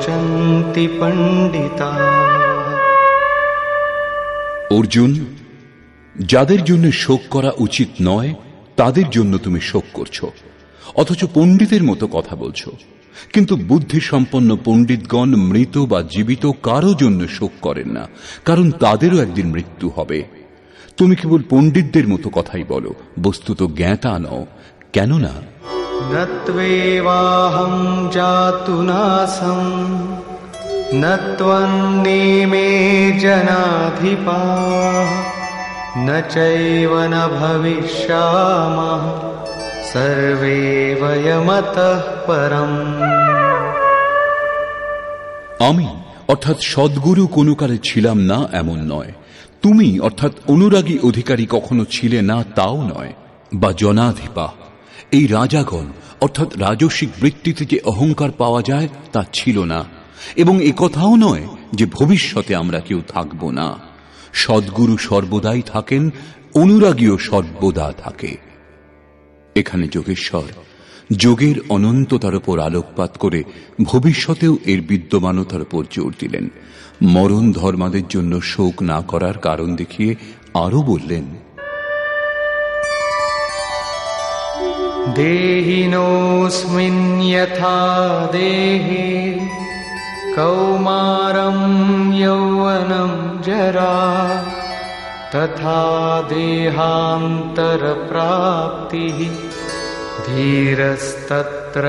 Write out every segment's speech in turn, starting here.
वाचन्ति पंडिताः। অর্জুন, যাদের জন্য শোক করা উচিত নয় তাদের জন্য তুমি শোক করছো, অথচ পণ্ডিতের মতো কথা বলছো। কিন্তু বুদ্ধি সম্পন্ন পণ্ডিতগণ মৃত বা জীবিত কারো জন্য শোক করেন না, কারণ তাদেরও একদিন মৃত্যু হবে। তুমি কেবল পণ্ডিতদের মতো কথাই বলো, বস্তুত জ্ঞাতা নও। কেননা নত্বেবাহং জাতু নাসং নত্বন্নেমে জনাধিপাঃ ন চৈব ন ভবিষ্যামঃ সর্বে বয়মতঃ পরম। আমি অর্থাৎ সদ্গুরু কোনো কালে ছিলাম না এমন নয়, তুমি অর্থাৎ অনুরাগী অধিকারী কখনো ছিলে না তাও নয়, বা জনাধিপা এই রাজাগণ অর্থাৎ রাজসিক বৃত্তিতে যে অহংকার পাওয়া যায় তা ছিল না, এবং একথাও নয় যে ভবিষ্যতে আমরা কেউ থাকব না। সদ্গুরু সর্বদাই থাকেন, অনুরাগীও সর্বদা থাকে। এখানে যোগেশ্বর যোগের অনন্ততার উপর আলোকপাত করে ভবিষ্যতেও এর বিদ্যমানতার উপর জোর দিলেন। মরণ ধর্মাদের জন্য শোক না করার কারণ দেখিয়ে আরো বললেন, দেহিনোস্মিন যথা দেহে কৌমারম যৌবনম জরা তথা দেহান্তর প্রাপ্তি ধীরস্তত্র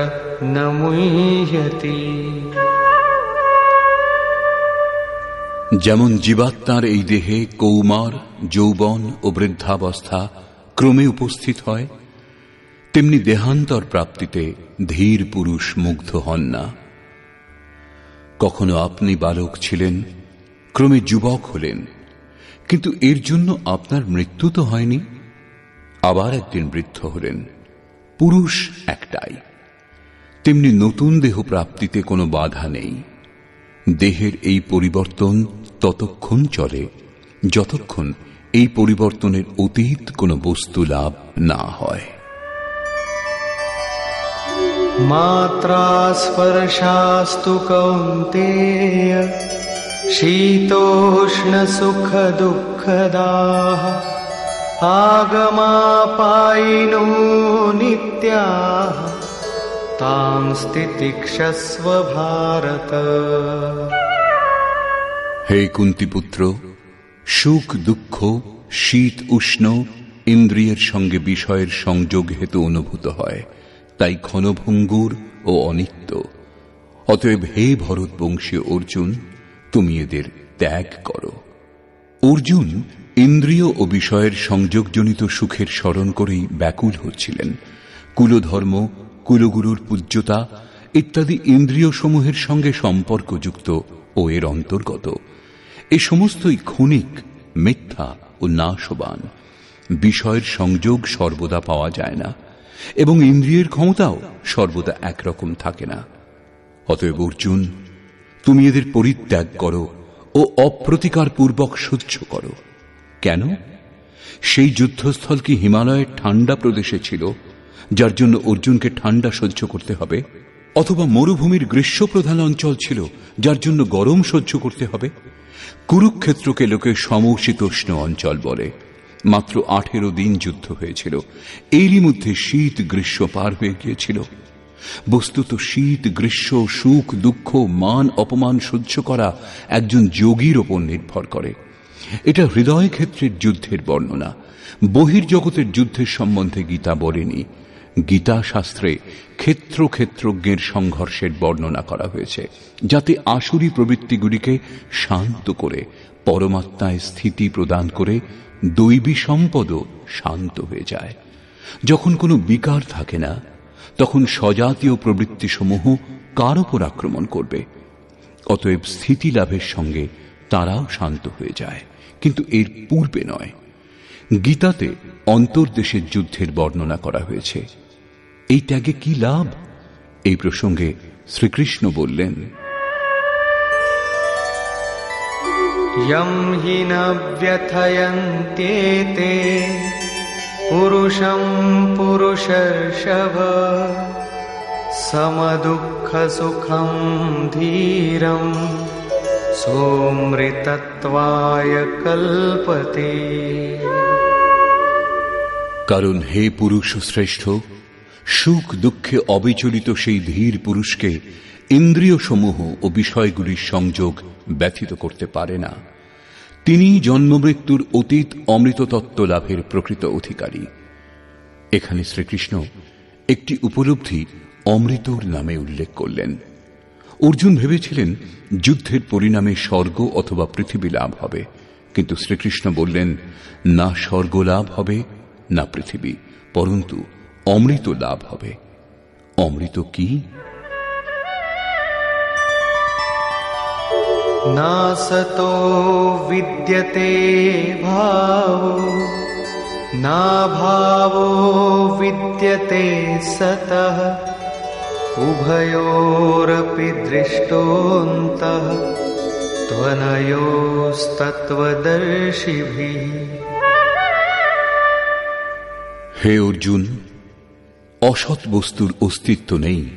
ন মুহ্যতি। যেমন জীবাত্মার এই দেহে কৌমার, যৌবন ও বৃদ্ধাবস্থা ক্রমে উপস্থিত হয়, তেমনি দেহান্তর প্রাপ্তিতে ধীর পুরুষ মুগ্ধ হন না। কখনো আপনি বালক ছিলেন, ক্রমে যুবক হলেন, কিন্তু এর জন্য আপনার মৃত্যু তো হয়নি। আবার একদিন বৃদ্ধ হলেন, পুরুষ একটাই। তেমনি নতুন দেহ প্রাপ্তিতে কোনো বাধা নেই। দেহের এই পরিবর্তন ততক্ষণ চলে যতক্ষণ এই পরিবর্তনের অতীত কোনো বস্তু লাভ না হয়। মাত্রা স্পর্শাস্তু কৌন্তেয় শীতোষ্ণ সুখ দুঃখদাঃ আগমাপায়িনো নিত্যাঃ তাং স্থিতিক্ষস্ব ভারত। হে কুন্তিপুত্র, সুখ দুঃখ, শীত উষ্ণ ইন্দ্রিয়ের সঙ্গে বিষয়ের সংযোগ হেতু অনুভূত হয়, তাই ক্ষণভঙ্গুর ও অনিত্য। অতএব হে ভরতবংশীয় অর্জুন, তুমি এদের ত্যাগ করো। অর্জুন ইন্দ্রিয় ও বিষয়ের সংযোগজনিত সুখের স্মরণ করেই ব্যাকুল হচ্ছিলেন। কুলধর্ম, কুলগুরুর পূজ্যতা ইত্যাদি ইন্দ্রিয় সমূহের সঙ্গে সম্পর্কযুক্ত ও এর অন্তর্গত। এ সমস্তই ক্ষণিক, মিথ্যা ও নাশবান। বিষয়ের সংযোগ সর্বদা পাওয়া যায় না, এবং ইন্দ্রিয়ের ক্ষমতাও সর্বদা একরকম থাকে না। অতএব অর্জুন, তুমি এদের পরিত্যাগ করো ও অপ্রতিকার পূর্বক সহ্য করো। কেন? সেই যুদ্ধস্থল কি হিমালয়ের ঠান্ডা প্রদেশে ছিল, যার জন্য অর্জুনকে ঠান্ডা সহ্য করতে হবে? অথবা মরুভূমির গ্রীষ্মপ্রধান অঞ্চল ছিল, যার জন্য গরম সহ্য করতে হবে? কুরুক্ষেত্রকে লোকে সমশীতোষ্ণ অঞ্চল বলে। মাত্র 18 দিন যুদ্ধ হয়েছিল, এরই মধ্যে শীত গ্রীষ্ম পার হয়ে গিয়েছিল। বস্তুত শীত গ্রীষ্ম, সুখ দুঃখ, মান অপমান সহ্য করা একজন যোগীর ওপর নির্ভর করে। এটা হৃদয় ক্ষেত্রের যুদ্ধের বর্ণনা, বহির্জগতের যুদ্ধের সম্বন্ধে গীতা বলেনি। গীতা শাস্ত্রে ক্ষেত্র ক্ষেত্রজ্ঞের সংঘর্ষের বর্ণনা করা হয়েছে, যাতে আসুরী প্রবৃত্তিগুলিকে শান্ত করে পরমাত্মায় স্থিতি প্রদান করে দৈবী সম্পদও শান্ত হয়ে যায়। যখন কোনো বিকার থাকে না, তখন স্বজাতীয় প্রবৃত্তিসমূহ কার ওপর আক্রমণ করবে? অতএব স্থিতি লাভের সঙ্গে তারাও শান্ত হয়ে যায়, কিন্তু এর পূর্বে নয়। গীতাতে অন্তর্দেশের যুদ্ধের বর্ণনা করা হয়েছে। এই ত্যাগে কি লাভ? এই প্রসঙ্গে শ্রীকৃষ্ণ বললেন, यं हि न व्यथयन्त्येते पुरुषं पुरुषर्षभ समदुःखसुखं धीरं सोऽमृतत्वाय कल्पते। কারণ হে পুরুষ শ্রেষ্ঠ, সুখ দুঃখে অবিচলিত সেই ধীর পুরুষকে ইন্দ্রিয় সমূহ ও বিষয়গুলির সংযোগ ব্যথিত করতে পারে না। তিনি জন্মমৃত্যুর অতীত অমৃততত্ত্ব লাভের প্রকৃত অধিকারী। এখানে শ্রীকৃষ্ণ একটি উপলব্ধি অমৃতর নামে উল্লেখ করলেন। অর্জুন ভেবেছিলেন যুদ্ধের পরিণামে স্বর্গ অথবা পৃথিবী লাভ হবে, কিন্তু শ্রীকৃষ্ণ বললেন না স্বর্গ লাভ হবে না পৃথিবী, পরন্তু অমৃত লাভ হবে। অমৃত কি? नासतो विद्यते भावो नाभावो विद्यते सतः उभयोरपि दृष्टोऽन्तः त्वनयोस्तत्त्वदर्शिभिः। হে অর্জুন, অসৎ বস্তুর অস্তিত্ব নেই,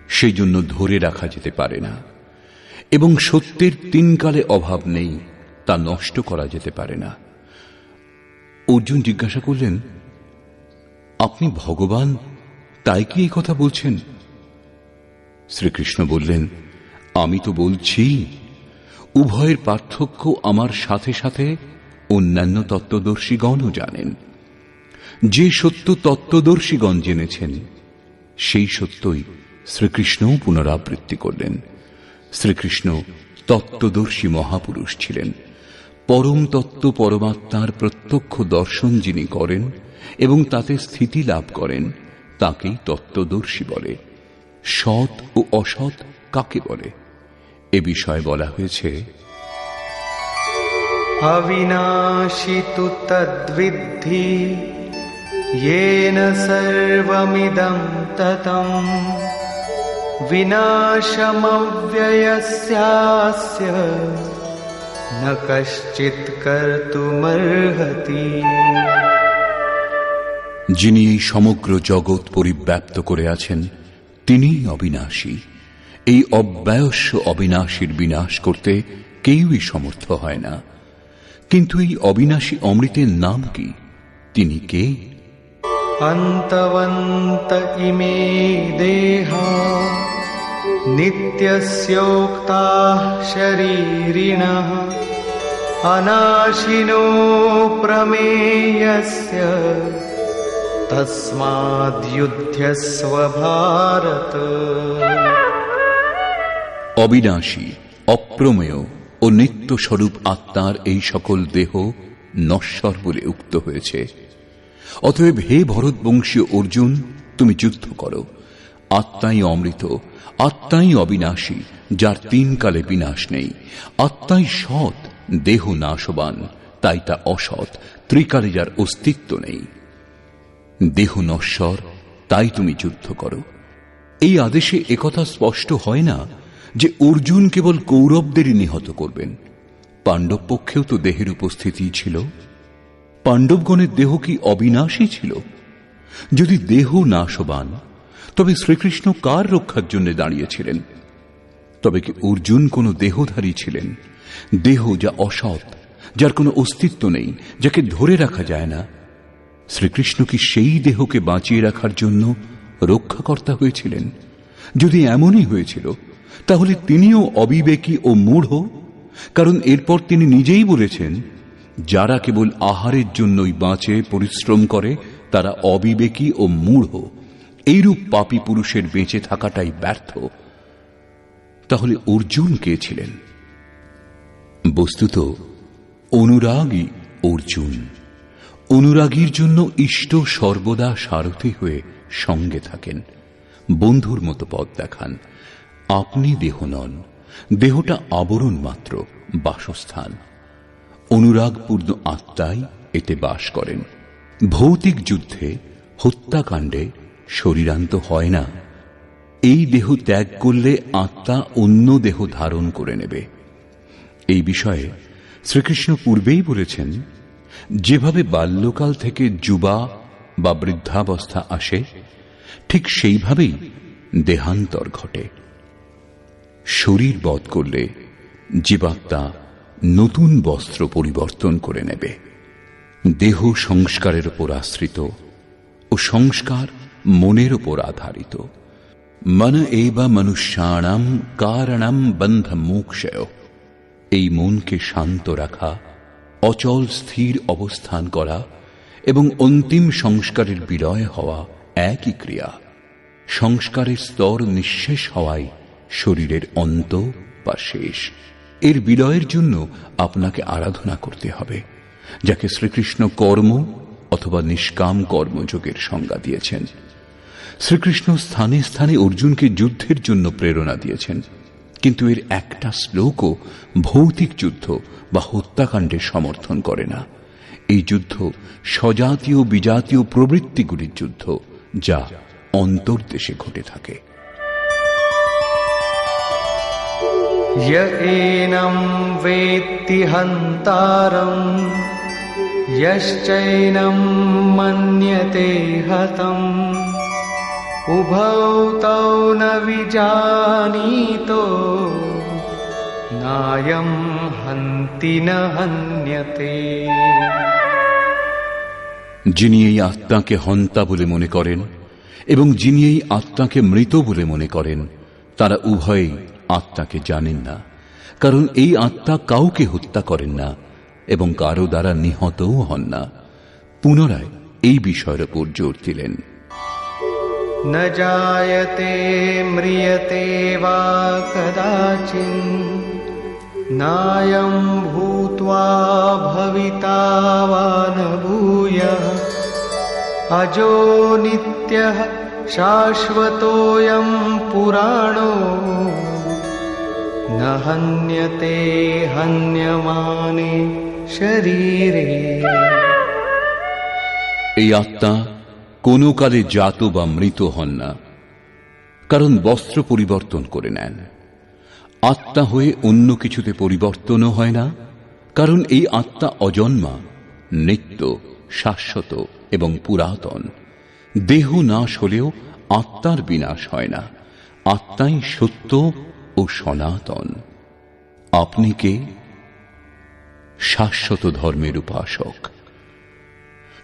সেই জন্য ধরে রাখা যেতে পারে না, এবং সত্যের তিন কালে অভাব নেই, তা নষ্ট করা যেতে পারে না। অর্জুন জিজ্ঞাসা করলেন, আপনি ভগবান, তাই কি এই কথা বলছেন? শ্রীকৃষ্ণ বললেন, আমি তো বলছি উভয়ের পার্থক্য আমার সাথে সাথে অন্যান্য তত্ত্বদর্শীগণও জানেন। যে সত্য তত্ত্বদর্শীগণ জেনেছেন, সেই সত্যই শ্রীকৃষ্ণও পুনরাবৃত্তি করলেন। শ্রীকৃষ্ণ তত্ত্বদর্শী মহাপুরুষ ছিলেন। পরম তত্ত্ব পরমাত্মার প্রত্যক্ষ দর্শন যিনি করেন এবং তাতে স্থিতি লাভ করেন, তাকেই তত্ত্বদর্শী বলে। সৎ ও অসৎ কাকে বলে? এ বিষয়ে বলা হয়েছে, अविनाशी तु तद्विद्धि येन सर्वमिदं ततम् विनाशमव्ययस्यास्य न कश्चित् कर्तुमर्हति। যিনি এই সমগ্র জগৎ পরিব্যাপ্ত করে আছেন, তিনিই অবিনাশী। এই অব্যয়স্য অবিনাশীর বিনাশ করতে কেউই সমর্থ হয় না। কিন্তু এই অবিনাশী অমৃতের নাম কি? তিনি কে? अन्तवन्त इमे देहा नित्यस्योक्ताः शरीरिणः अनाशिनो प्रमेयस्य तस्माद्युध्यस्व भारत। অবিনাশী, অপ্রমেয় ও নিত্য স্বরূপ আত্মার এই সকল দেহ নশ্বর বলে উক্ত হয়েছে। অতএব হে ভরতবংশীয় অর্জুন, তুমি যুদ্ধ করো। আত্মাই অমৃত, আত্মাই অবিনাশী, যার তিন কালে বিনাশ নেই। আত্মাই সৎ, দেহ নাশবান, তাই তা অসৎ, ত্রিকালে যার অস্তিত্ব নেই। দেহ নশ্বর, তাই তুমি যুদ্ধ করো। এই আদেশে একথা স্পষ্ট হয় না যে অর্জুন কেবল কৌরবদেরই নিহত করবেন। পাণ্ডব পক্ষেও তো দেহের উপস্থিতি ছিল। পাণ্ডবগণের দেহ কি অবিনাশী ছিল? যদি দেহ নাশবান, তবে শ্রীকৃষ্ণ কার রক্ষার জন্য দাঁড়িয়েছিলেন? তবে কি অর্জুন কোনো দেহধারী ছিলেন? দেহ যা অসৎ, যার কোনো অস্তিত্ব নেই, যাকে ধরে রাখা যায় না, শ্রীকৃষ্ণ কি সেই দেহকে বাঁচিয়ে রাখার জন্য রক্ষাকর্তা হয়েছিলেন? যদি এমনই হয়েছিল, তাহলে তিনিও অবিবেকী ও মূঢ়। কারণ এরপর তিনি নিজেই বলেছেন, যারা কেবল আহারের জন্যই বাঁচে, পরিশ্রম করে, তারা অবিবেকী ও মূঢ়। এইরূপ পাপী পুরুষের বেঁচে থাকাটাই ব্যর্থ। তাহলে অর্জুন কে ছিলেন? বস্তুত অনুরাগী অর্জুন। অনুরাগীর জন্য ইষ্ট সর্বদা সারথি হয়ে সঙ্গে থাকেন, বন্ধুর মতো পথ দেখান। আপনি দেহ নন, দেহটা আবরণ মাত্র, বাসস্থান। অনুরাগপূর্ণ আত্মাই এতে বাস করেন। ভৌতিক যুদ্ধে, হত্যাকাণ্ডে শরীরান্ত হয় না। এই দেহ ত্যাগ করলে আত্মা অন্য দেহ ধারণ করে নেবে। এই বিষয়ে শ্রীকৃষ্ণ পূর্বেই বলেছেন, যেভাবে বাল্যকাল থেকে যুবা বা বৃদ্ধাবস্থা আসে, ঠিক সেইভাবেই দেহান্তর ঘটে। শরীর বধ করলে জীবাত্মা নতুন বস্ত্র পরিবর্তন করে নেবে। দেহ সংস্কারের উপর আশ্রিত ও সংস্কার মনের উপর আধারিত। মন এবা মনুষ্যাণাম কারণম বন্ধ মোক্ষয়। এই মনকে শান্ত রাখা, অচল স্থির অবস্থান করা এবং অন্তিম সংস্কারের বিলয় হওয়া একই ক্রিয়া। সংস্কারের স্তর নিঃশেষ হওয়াই শরীরের অন্ত বা শেষ। এর বিলয়ের জন্য আপনাকে আরাধনা করতে হবে, যাকে শ্রীকৃষ্ণ কর্ম অথবা নিষ্কাম কর্মযোগের সংজ্ঞা দিয়েছেন। শ্রীকৃষ্ণ স্থানে স্থানে অর্জুনকে যুদ্ধের জন্য প্রেরণা দিয়েছেন, কিন্তু এর একটা শ্লোকও ভৌতিক যুদ্ধ বা হত্যাকাণ্ডের সমর্থন করে না। এই যুদ্ধ স্বজাতীয় বিজাতীয় প্রবৃত্তিগুলির যুদ্ধ, যা অন্তর্দেশে ঘটে থাকে। य एनं वेत्ति हन्तारं यश्चैनं मन्यते हतम् उभौ तौ न विजानीतो नायं हन्ति न हन्यते। যিনি এই আত্মাকে হন্তা বলে মনে করেন এবং যিনি এই আত্মাকে মৃত বলে মনে করেন, তারা উভয়েই আত্মাকে জানেন না, কারণ এই আত্মা কাউকে হত্যা করেন না এবং কারো দ্বারা নিহতও হন না। পুনরায় এই বিষয়ের উপর জোর দিলেন। न जायते म्रियते वा कदाचिन् नायं भूत्वा भविता वा न भूयः अजो नित्यः शाश्वतोऽयं पुराणो न हन्यते हन्यमाने शरीरे। এই আত্মা কোনো কালে জাত বা মৃত হন না, কারণ বস্ত্র পরিবর্তন করে নেন। আত্মা হয়ে অন্য কিছুতে পরিবর্তনও হয় না, কারণ এই আত্মা অজন্মা, নিত্য, শাশ্বত এবং পুরাতন। দেহ নাশ হলেও আত্মার বিনাশ হয় না। আত্মাই সত্য ও সনাতন। আপনি কে? শাশ্বত ধর্মের উপাসক।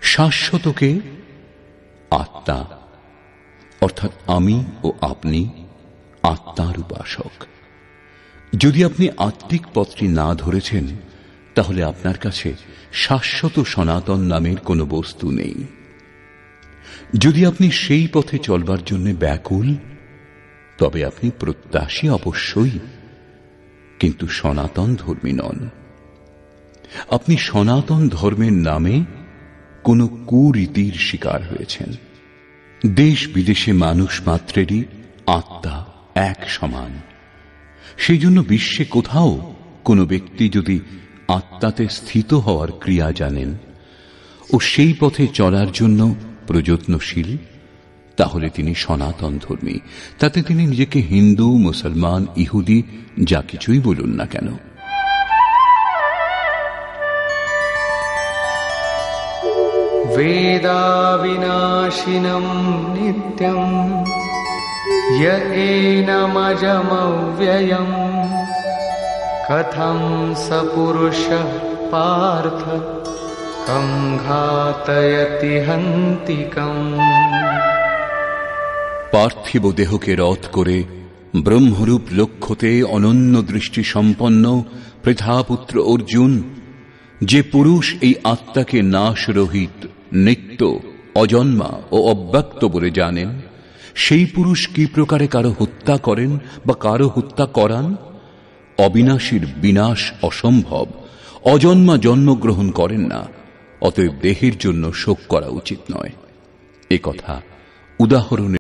শাশ্বতকে আত্মা, অর্থাৎ আমি ও আপনি আত্মার উপাসক। যদি আপনি আত্মিক পথটি না ধরেছেন, তাহলে আপনার কাছে শাশ্বত সনাতন নামের কোনো বস্তু নেই। যদি আপনি সেই পথে চলবার জন্য ব্যাকুল, তবে আপনি প্রত্যাশী অবশ্যই, কিন্তু সনাতন ধর্মী নন। আপনি সনাতন ধর্মের নামে কোন কুরীতির শিকার হয়েছেন। দেশ বিদেশে মানুষ মাত্রেরই আত্মা এক সমান। সেই জন্য বিশ্বে কোথাও কোনো ব্যক্তি যদি আত্মাতে স্থিত হওয়ার ক্রিয়া জানেন ও সেই পথে চলার জন্য প্রযত্নশীল, তাহলে তিনি সনাতন ধর্মী। তাতে তিনি নিজেকে হিন্দু, মুসলমান, ইহুদি যা কিছুই বলুন না কেন। वेदाविनाशिनं नित्यं य एनमजमव्ययं कथं स पुरुषः पार्थ कं घातयति हन्तिकम्। পার্থিব দেহকে রথ করে ব্রহ্মরূপ লক্ষ্যতে অনন্য দৃষ্টি সম্পন্ন পৃথাপুত্র অর্জুন, যে পুরুষ এই আত্মাকে নাশরহিত, নিত্য, অজন্মা ও অব্যক্ত বলে জানেন, সেই পুরুষ কি প্রকারে কারো হত্যা করেন বা কারো হত্যা করান? অবিনাশীর বিনাশ অসম্ভব। অজন্মা জন্মগ্রহণ করেন না, অতএব দেহের জন্য শোক করা উচিত নয়। এ কথা উদাহরণে